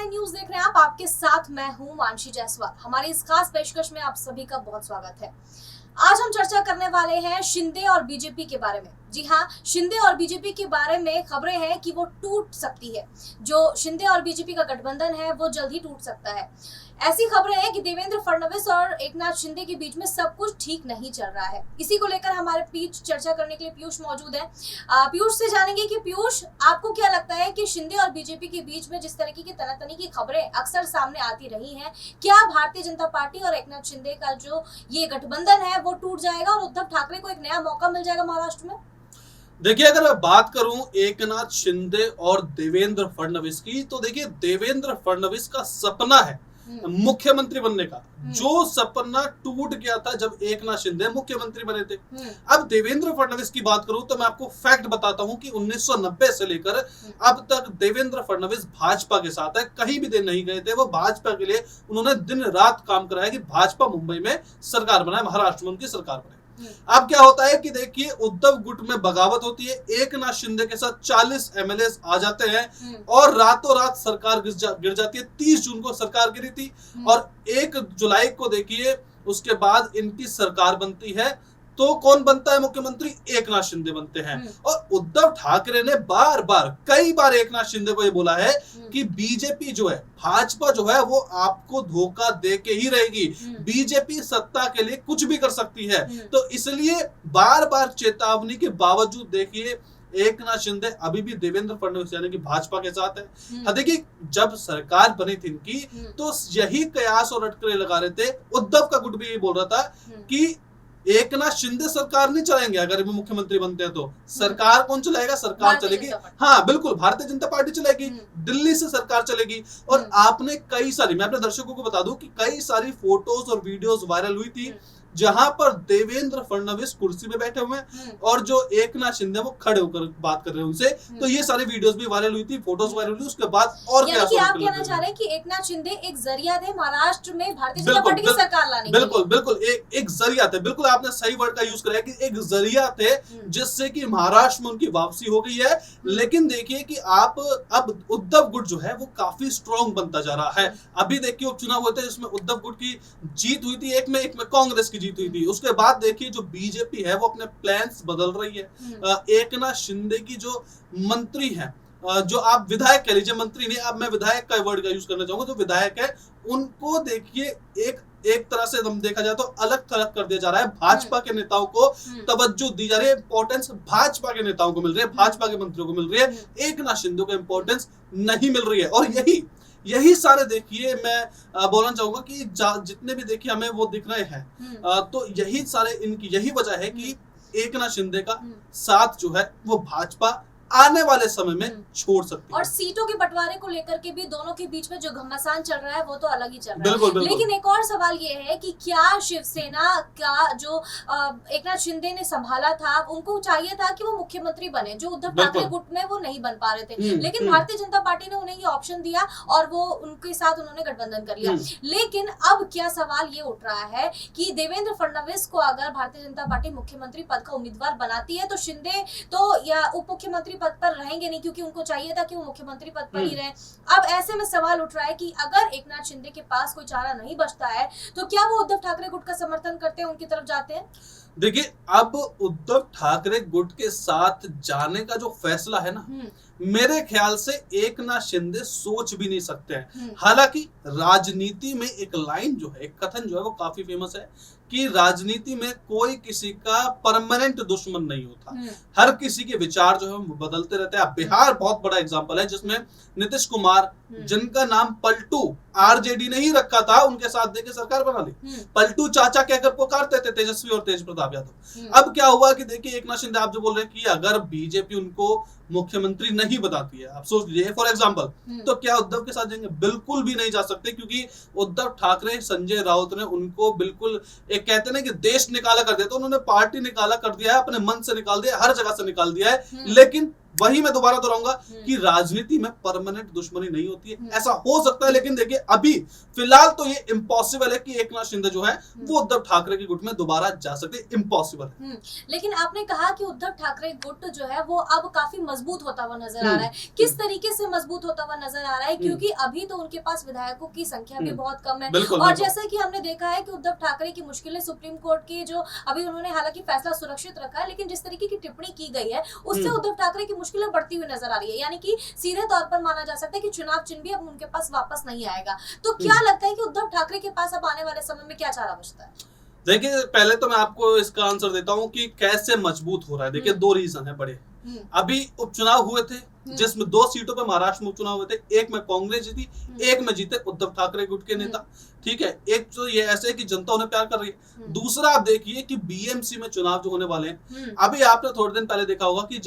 9 news देख रहे हैं आप। आपके साथ मैं हूं मानसी जायसवाल। हमारी इस खास पेशकश में आप सभी का बहुत स्वागत है। आज हम चर्चा करने वाले हैं शिंदे और बीजेपी के बारे में। जी हाँ, शिंदे और बीजेपी के बारे में खबरें हैं कि वो टूट सकती है। जो शिंदे और बीजेपी का गठबंधन है वो जल्द ही टूट सकता है। ऐसी खबरें हैं कि देवेंद्र फडणवीस और एकनाथ शिंदे के बीच में सब कुछ ठीक नहीं चल रहा है। इसी को लेकर हमारे बीच चर्चा करने के लिए पीयूष मौजूद है। पीयूष से जानेंगे कि पीयूष, आपको क्या लगता है कि शिंदे और बीजेपी के बीच में जिस तरीके की तनातनी की खबरें अक्सर सामने आती रही हैं, क्या भारतीय जनता पार्टी और एकनाथ शिंदे का जो ये गठबंधन है वो टूट जाएगा और उद्धव ठाकरे को एक नया मौका मिल जाएगा महाराष्ट्र में? देखिए, अगर मैं बात करूं एकनाथ शिंदे और देवेंद्र फडणवीस की, तो देखिए देवेंद्र फडणवीस का सपना है मुख्यमंत्री बनने का, जो सपना टूट गया था जब एकनाथ शिंदे मुख्यमंत्री बने थे। अब देवेंद्र फडणवीस की बात करूं तो मैं आपको फैक्ट बताता हूं कि 1990 से लेकर अब तक देवेंद्र फडणवीस भाजपा के साथ है, कहीं भी दिन नहीं गए थे। वो भाजपा के लिए उन्होंने दिन रात काम कराया कि भाजपा मुंबई में सरकार बनाए, महाराष्ट्र में उनकी सरकार बनाए। अब क्या होता है कि देखिए उद्धव गुट में बगावत होती है, एकनाथ शिंदे के साथ 40 एमएलए आ जाते हैं और रातों रात सरकार गिर जाती है। 30 जून को सरकार गिरी थी और 1 जुलाई को देखिए उसके बाद इनकी सरकार बनती है। तो कौन बनता है मुख्यमंत्री? एकनाथ शिंदे बनते हैं। और उद्धव ठाकरे ने बार बार कई बार एकनाथ शिंदे को ये बोला है कि बीजेपी जो है, भाजपा जो है, वो आपको धोखा दे के ही रहेगी। बीजेपी सत्ता के लिए कुछ भी कर सकती है। तो इसलिए बार बार चेतावनी के बावजूद देखिए एकनाथ शिंदे अभी भी देवेंद्र फडणवीस यानी कि भाजपा के साथ है। देखिए जब सरकार बनी थी इनकी, तो यही कयास और अटकलें लगा रहे थे। उद्धव का गुट भी ये बोल रहा था कि एकनाथ शिंदे सरकार नहीं चलाएंगे, अगर वो मुख्यमंत्री बनते हैं तो सरकार कौन चलाएगा? सरकार चलेगी, हाँ बिल्कुल, भारतीय जनता पार्टी चलेगी, दिल्ली से सरकार चलेगी। और आपने कई सारी, मैं अपने दर्शकों को बता दूं कि कई सारी फोटोज और वीडियोस वायरल हुई थी जहां पर देवेंद्र फडणवीस कुर्सी में बैठे हुए हैं और जो एकनाथ शिंदे वो खड़े होकर बात कर रहे हैं उनसे। तो ये सारी वीडियोस भी वायरल हुई थी, फोटोज वायरल हुई। उसके बाद और क्या कि आप कहना चाह रहे हैं कि एकनाथ शिंदे एक जरिया थे महाराष्ट्र में भारतीय जनता पार्टी की सरकार लाने के? बिल्कुल बिल्कुल, एक जरिया थे। बिल्कुल आपने सही वर्ड का यूज कराया कि एक जरिया थे जिससे कि महाराष्ट्र में उनकी वापसी हो गई है। लेकिन देखिए कि आप अब उद्धव गुट जो है वो काफी स्ट्रॉन्ग बनता जा रहा है। अभी देखिए उपचुनाव हुए थे जिसमें उद्धव गुट की जीत हुई थी, एक में कांग्रेस की जीत हुई थी। उसके बाद देखिए जो बीजेपी है वो अपने प्लान्स बदल रही है। एकनाथ शिंदे की जो मंत्री हैं, जो आप विधायक कह लीजिए, मंत्री नहीं, अब मैं विधायक का वर्ड का यूज करना चाहूंगा, जो विधायक है उनको देखिए एक तरह से हम देखा जाए तो अलग थलग कर दिया जा रहा है। भाजपा के नेताओं को तवज्जो दी जा रही है, इंपॉर्टेंस भाजपा के नेताओं को मिल रही है, भाजपा के मंत्रियों को मिल रही है, एकनाथ शिंदे को इंपॉर्टेंस नहीं मिल रही है। और यही सारे देखिए मैं बोलना चाहूंगा कि जितने भी देखिए हमें वो दिख रहे हैं, तो यही सारे इनकी यही वजह है कि एकनाथ शिंदे का साथ जो है वो भाजपा आने वाले समय में छोड़ सकती है। और सीटों के बंटवारे को लेकर के भी दोनों के बीच में जो घमासान चल रहा है वो तो अलग ही चल रहा है। बिल्कुल। लेकिन एक और सवाल ये है कि क्या शिवसेना का जो एकनाथ शिंदे ने संभाला था, उनको चाहिए था कि वो मुख्यमंत्री बने, जो उद्धव ठाकरे गुट में वो नहीं बन पा रहे थे। लेकिन भारतीय जनता पार्टी ने उन्हें ये ऑप्शन दिया और वो उनके साथ उन्होंने गठबंधन कर लिया। लेकिन अब क्या सवाल ये उठ रहा है कि देवेंद्र फडणवीस को अगर भारतीय जनता पार्टी मुख्यमंत्री पद का उम्मीदवार बनाती है तो शिंदे तो या उप मुख्यमंत्री पद पर रहेंगे नहीं, क्योंकि उनको चाहिए था कि वो मुख्यमंत्री पद पर ही रहे। अब ऐसे में सवाल उठ रहा है कि अगर एकनाथ शिंदे के पास कोई चारा नहीं बचता है तो क्या वो उद्धव ठाकरे गुट का समर्थन करते हैं, उनकी तरफ जाते हैं? देखिए अब उद्धव ठाकरे गुट के साथ जाने का जो फैसला है ना, मेरे ख्याल से एकनाथ शिंदे सोच भी नहीं सकते हैं। हालांकि राजनीति में एक लाइन जो है, एक कथन जो है वो काफी फेमस है कि राजनीति में कोई किसी का परमानेंट दुश्मन नहीं होता, हर किसी के विचार जो है वो बदलते रहते हैं। बिहार बहुत बड़ा एग्जांपल है जिसमें नीतीश कुमार, जिनका नाम पलटू आरजेडी ने ही रखा था, उनके साथ देके सरकार बना ली। पलटू चाचा कहकर पुकारते थे तेजस्वी और तेज प्रताप यादव। अब क्या हुआ कि देखिए एकनाथ शिंदे, आप जो बोल रहे हैं कि अगर बीजेपी उनको मुख्यमंत्री नहीं बताती है, आप सोच लीजिए फॉर एग्जांपल, तो क्या उद्धव के साथ जाएंगे? बिल्कुल भी नहीं जा सकते, क्योंकि उद्धव ठाकरे, संजय राउत ने उनको बिल्कुल एक कहते हैं कि देश निकाला कर दिया, तो उन्होंने पार्टी निकाला कर दिया है, अपने मन से निकाल दिया, हर जगह से निकाल दिया है। लेकिन वही मैं दोबारा दोहराऊंगा कि राजनीति में परमानेंट दुश्मनी नहीं होती है। ऐसा हो सकता है, लेकिन देखिए अभी फिलहाल तो ये इम्पॉसिबल है कि एकनाथ शिंदे जो है वो उद्धव ठाकरे के गुट में दोबारा जा सकते, इम्पॉसिबल है। लेकिन आपने कहा कि उद्धव ठाकरे गुट जो है वो अब काफी मजबूत होता हुआ नजर आ रहा है। किस तरीके से मजबूत होता हुआ नजर आ रहा है? क्योंकि अभी तो उनके पास विधायकों की संख्या भी बहुत कम है, और जैसे कि हमने देखा है कि उद्धव ठाकरे की मुश्किलें सुप्रीम कोर्ट की जो अभी उन्होंने हालांकि फैसला सुरक्षित रखा है, लेकिन जिस तरीके की टिप्पणी की गई है उससे उद्धव ठाकरे की मुश्किलें बढ़ती हुई नजर आ रही है। यानी कि सीधे तौर पर माना जा सकता है कि चुनाव चिन्ह भी अब उनके पास वापस नहीं आएगा। तो क्या लगता है कि उद्धव ठाकरे के पास अब आने वाले समय में क्या चारा बचता है? देखिए पहले तो मैं आपको इसका आंसर देता हूं कि कैसे मजबूत हो रहा है। देखिए दो रीजन है बड़े। अभी उपचुनाव हुए थे जिसमें 2 सीटों पे महाराष्ट्र में उपचुनाव हुए थे, एक में कांग्रेस जीती, एक में जीते उद्धव ठाकरे गुट के नेता। ठीक है, एक तो ये ऐसे है कि जनता उन्हें प्यार कर रही है। दूसरा आप देखिए कि बीएमसी में चुनाव जो होने वाले हैं, अभी आपने थोड़े दिन पहले देखा होगा कि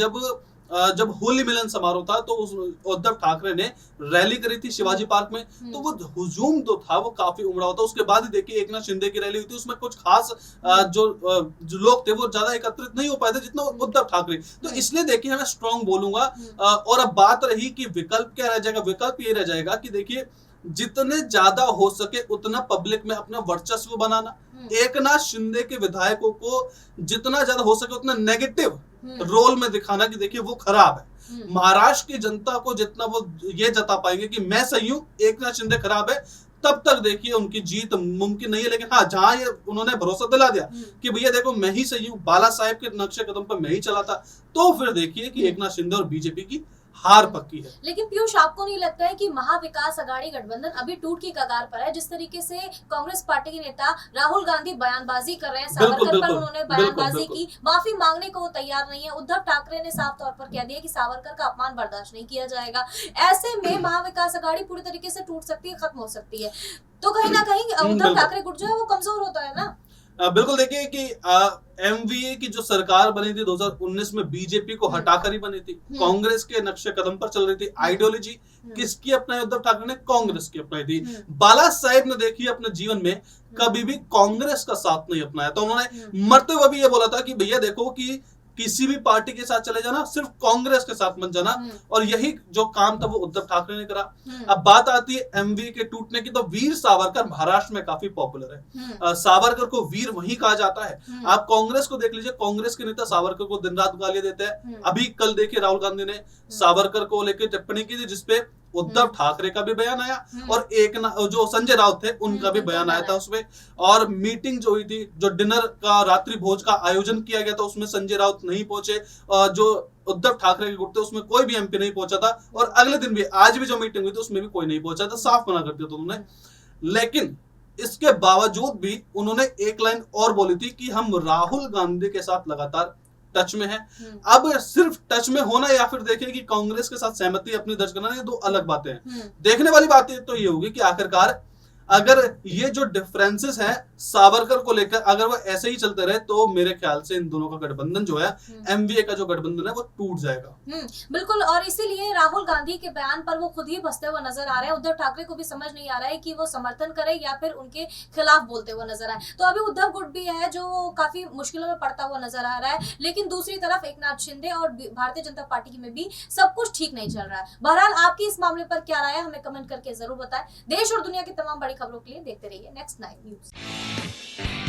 जब होली मिलन समारोह था तो उद्धव ठाकरे ने रैली करी थी शिवाजी पार्क में, तो वो हुजूम जो था वो काफी उमड़ा होता। उसके बाद ही देखिए एकनाथ शिंदे की रैली हुई थी, उसमें कुछ खास जो लोग थे वो ज्यादा एकत्रित नहीं हो पाए थे जितना उद्धव ठाकरे। तो इसलिए देखिए मैं स्ट्रॉन्ग बोलूंगा। और अब बात रही कि विकल्प क्या रह जाएगा, विकल्प ये रह जाएगा कि देखिए जितने ज्यादा हो सके उतना पब्लिक में अपना वर्चस्व बनाना। एकनाथ शिंदे के विधायकों को जितना ज्यादा हो सके उतना नेगेटिव रोल में दिखाना कि देखिए वो खराब है। महाराष्ट्र की जनता को जितना वो ये जता पाएंगे कि मैं सही हूं, एकनाथ शिंदे खराब है, तब तक देखिए उनकी जीत मुमकिन नहीं है। लेकिन हाँ, जहां ये उन्होंने भरोसा दिला दिया कि भैया देखो मैं ही सही हूं, बाला साहेब के नक्शे कदम पर मैं ही चला था, तो फिर देखिए कि एकनाथ शिंदे और बीजेपी की हार पक्की है। लेकिन पीयूष, आपको नहीं लगता है कि महाविकास अघाड़ी गठबंधन अभी टूट की कगार पर है? जिस तरीके से कांग्रेस पार्टी के नेता राहुल गांधी बयानबाजी कर रहे हैं, सावरकर पर उन्होंने बयानबाजी की, माफी मांगने को वो तैयार नहीं है। उद्धव ठाकरे ने साफ तौर पर कह दिया कि सावरकर का अपमान बर्दाश्त नहीं किया जाएगा। ऐसे में महाविकास अघाड़ी पूरी तरीके से टूट सकती है, खत्म हो सकती है। तो कहीं ना कहीं उद्धव ठाकरे गुट जो है वो कमजोर होता है ना। बिल्कुल, देखिए कि एमवीए की जो सरकार बनी थी 2019 में बीजेपी को हटाकर ही बनी थी, कांग्रेस के नक्शे कदम पर चल रही थी। आइडियोलॉजी किसकी अपनाई? उद्धव ठाकरे ने कांग्रेस की अपनाई थी। बाला साहेब ने देखिए अपने जीवन में कभी भी कांग्रेस का साथ नहीं अपनाया, तो उन्होंने मरते हुए भी ये बोला था कि भैया देखो कि किसी भी पार्टी के साथ चले जाना, सिर्फ कांग्रेस के साथ मत जाना। और यही जो काम था वो उद्धव ठाकरे ने करा। अब बात आती है एमवीए के टूटने की, तो वीर सावरकर महाराष्ट्र में काफी पॉपुलर है। सावरकर को वीर वही कहा जाता है। आप कांग्रेस को देख लीजिए, कांग्रेस के नेता सावरकर को दिन रात गालियां देते हैं। अभी कल देखिए राहुल गांधी ने सावरकर को लेकर टिप्पणी की थी, जिसपे उद्धव ठाकरे का भी बयान आया और एक जो संजय राउत थे उनका भी बयान आया था उसमें। और मीटिंग जो हुई थी, जो डिनर का रात्रि भोज का आयोजन किया गया था, उसमें संजय राउत नहीं पहुंचे। जो उद्धव ठाकरे के गुट थे उसमें कोई भी एमपी नहीं पहुंचा था। और अगले दिन भी, आज भी जो मीटिंग हुई थी उसमें भी कोई नहीं पहुंचा था, साफ मना कर दिया था उन्होंने। लेकिन इसके बावजूद भी उन्होंने एक लाइन और बोली थी कि हम राहुल गांधी के साथ लगातार टच में है। अब सिर्फ टच में होना या फिर देखिए कि कांग्रेस के साथ सहमति अपनी दर्ज करना, ये दो अलग बातें हैं। देखने वाली बात तो ये होगी कि आखिरकार अगर ये जो डिफरेंसेस हैं सावरकर को लेकर, अगर वो ऐसे ही चलते रहे तो मेरे ख्याल से इन दोनों का गठबंधन जो है, एमवीए का जो गठबंधन है, वो टूट जाएगा। बिल्कुल, और इसीलिए राहुल गांधी के बयान पर वो खुद ही फंसते हुए नजर आ रहे हैं। उद्धव ठाकरे को भी समझ नहीं आ रहा है कि वो समर्थन करे या फिर उनके खिलाफ बोलते हुए नजर आए। तो अभी उद्धव गुट भी है जो काफी मुश्किलों में पड़ता हुआ नजर आ रहा है, लेकिन दूसरी तरफ एकनाथ शिंदे और भारतीय जनता पार्टी में भी सब कुछ ठीक नहीं चल रहा है। बहरहाल आपकी इस मामले पर क्या राय है, हमें कमेंट करके जरूर बताएं। देश और दुनिया की तमाम बड़ी खबरों के लिए देखते रहिए नेक्स्ट 9 न्यूज।